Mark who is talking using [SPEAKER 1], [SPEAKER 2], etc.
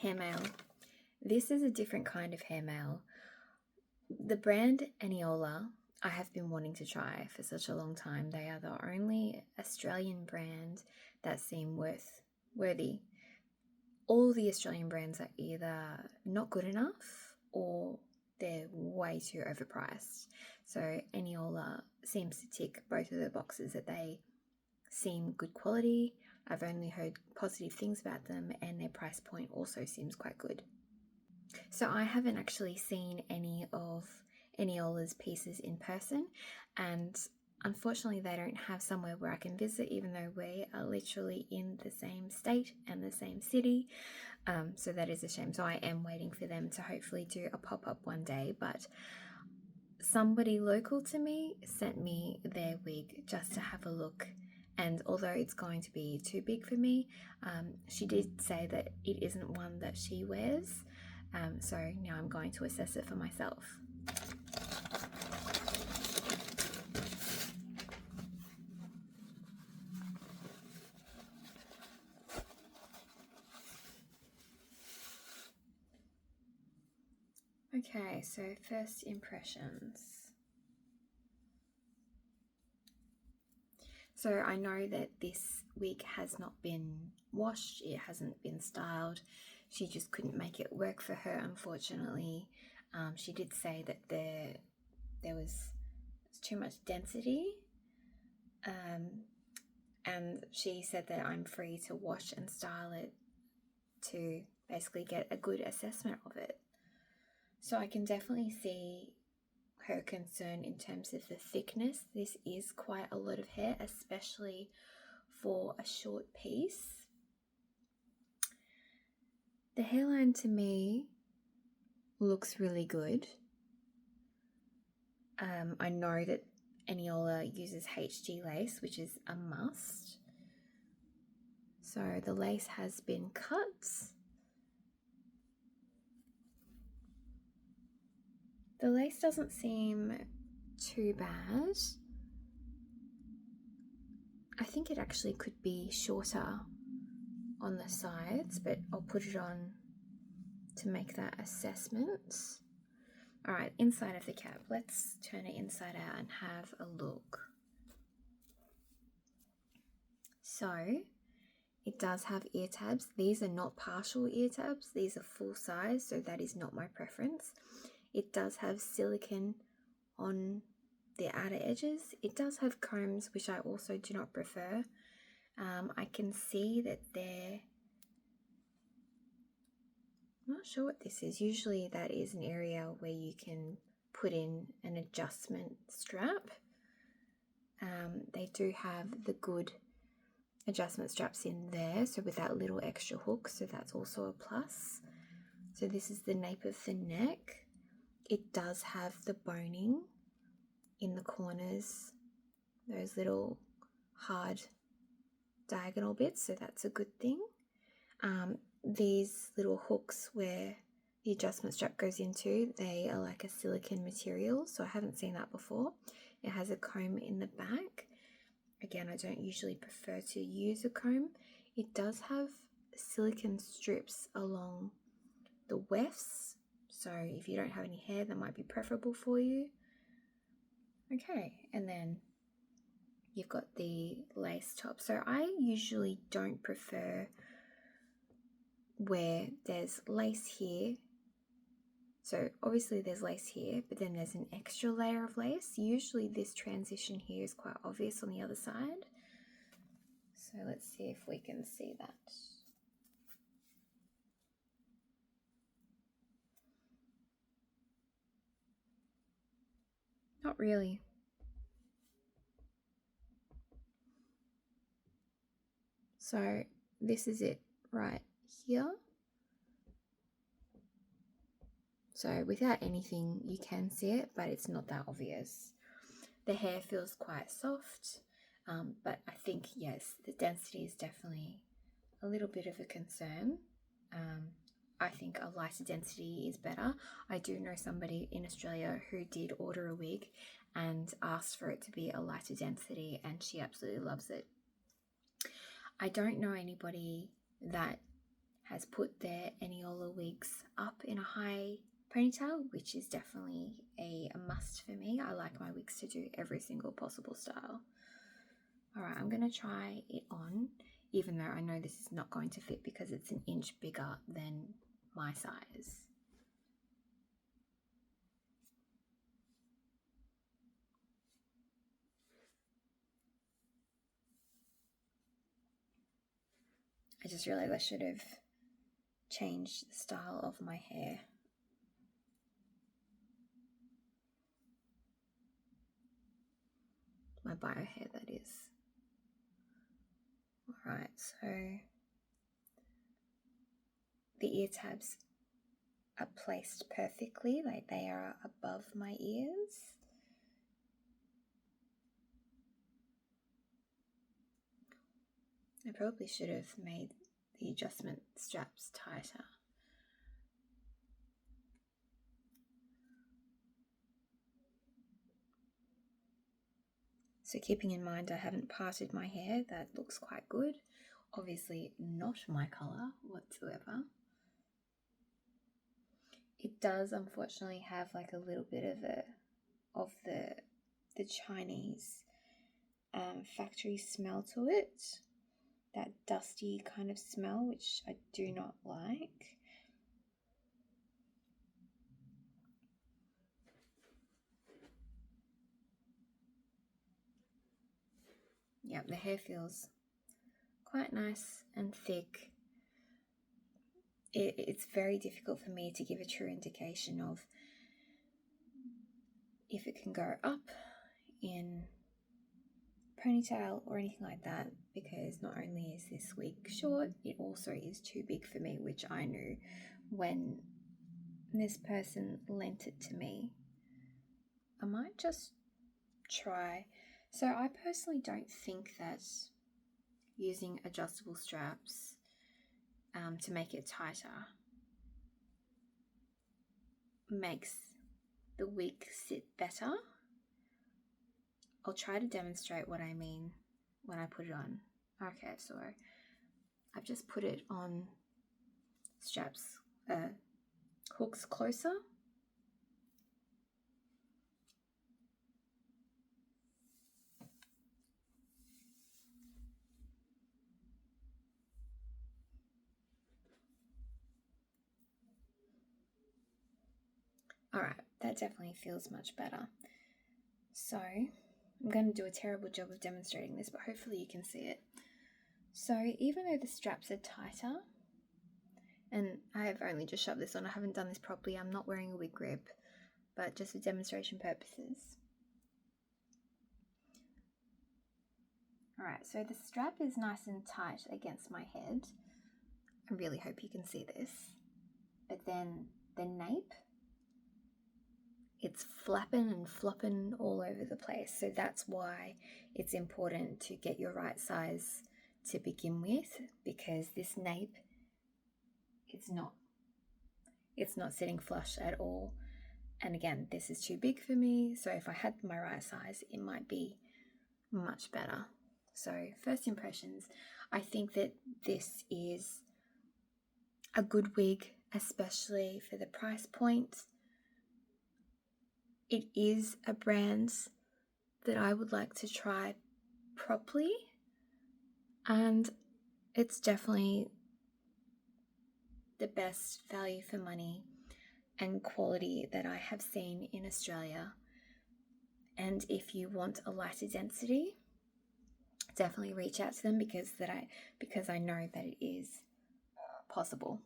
[SPEAKER 1] Hair mail. This is a different kind of hair mail. The brand Eniola, I have been wanting to try for such a long time. They are the only Australian brand that seem worthy. All the Australian brands are either not good enough or they're way too overpriced. So Eniola seems to tick both of the boxes, that they seem good quality. I've only heard positive things about them, and their price point also seems quite good. So I haven't actually seen any of Eniola's pieces in person, and unfortunately they don't have somewhere where I can visit, even though we are literally in the same state and the same city. So that is a shame. So I am waiting for them to hopefully do a pop-up one day, but somebody local to me sent me their wig just to have a look. And although it's going to be too big for me, she did say that it isn't one that she wears. So now I'm going to assess it for myself. Okay, so first impressions. So I know that this wig has not been washed, it hasn't been styled. She just couldn't make it work for her, unfortunately. She did say that there was too much density, and she said that I'm free to wash and style it to basically get a good assessment of it. So I can definitely see her concern in terms of the thickness. This is quite a lot of hair, especially for a short piece. The hairline to me looks really good. I know that Eniola uses HG lace, which is a must. So the lace has been cut. The lace doesn't seem too bad. I think it actually could be shorter on the sides, but I'll put it on to make that assessment. All right, inside of the cap. Let's turn it inside out and have a look. So it does have ear tabs. These are not partial ear tabs. These are full size, so that is not my preference. It does have silicone on the outer edges. It does have combs, which I also do not prefer. I can see that I'm not sure what this is. Usually that is an area where you can put in an adjustment strap. They do have the good adjustment straps in there, so with that little extra hook, so that's also a plus. So this is the nape of the neck. It does have the boning in the corners, those little hard diagonal bits, so that's a good thing. These little hooks where the adjustment strap goes into, they are like a silicone material, so I haven't seen that before. It has a comb in the back. Again, I don't usually prefer to use a comb. It does have silicone strips along the wefts, so if you don't have any hair, that might be preferable for you. Okay, and then you've got the lace top. So I usually don't prefer where there's lace here. So obviously there's lace here, but then there's an extra layer of lace. Usually this transition here is quite obvious on the other side. So let's see if we can see that. Not really. So this is it right here. So without anything, you can see it, but it's not that obvious. The hair feels quite soft, but I think, yes, the density is definitely a little bit of a concern. I think a lighter density is better. I do know somebody in Australia who did order a wig and asked for it to be a lighter density, and she absolutely loves it. I don't know anybody that has put their Eniola wigs up in a high ponytail, which is definitely a must for me. I like my wigs to do every single possible style. Alright, I'm going to try it on, even though I know this is not going to fit because it's an inch bigger than my size. I just realised I should have changed the style of my hair. My bio hair, that is. Alright, so the ear tabs are placed perfectly, like they are above my ears. I probably should have made the adjustment straps tighter. So keeping in mind I haven't parted my hair, that looks quite good. Obviously not my colour whatsoever. It does unfortunately have like a little bit of the Chinese factory smell to it. That dusty kind of smell, which I do not like. Yep, the hair feels quite nice and thick. It's very difficult for me to give a true indication of if it can go up in ponytail or anything like that, because not only is this wig short, it also is too big for me, which I knew when this person lent it to me. I might just try. So I personally don't think that using adjustable straps to make it tighter makes the wig sit better. I'll try to demonstrate what I mean when I put it on. Okay, so I've just put it on straps, hooks closer. Alright, that definitely feels much better. So I'm going to do a terrible job of demonstrating this, but hopefully you can see it. So even though the straps are tighter, and I have only just shoved this on, I haven't done this properly, I'm not wearing a wig grip, but just for demonstration purposes. Alright, so the strap is nice and tight against my head. I really hope you can see this. But then the nape, it's flapping and flopping all over the place. So that's why it's important to get your right size to begin with, because this nape, it's not sitting flush at all. And again, this is too big for me. So if I had my right size, it might be much better. So first impressions, I think that this is a good wig, especially for the price point. It is a brand that I would like to try properly, and it's definitely the best value for money and quality that I have seen in Australia. And if you want a lighter density, definitely reach out to them because I know that it is possible.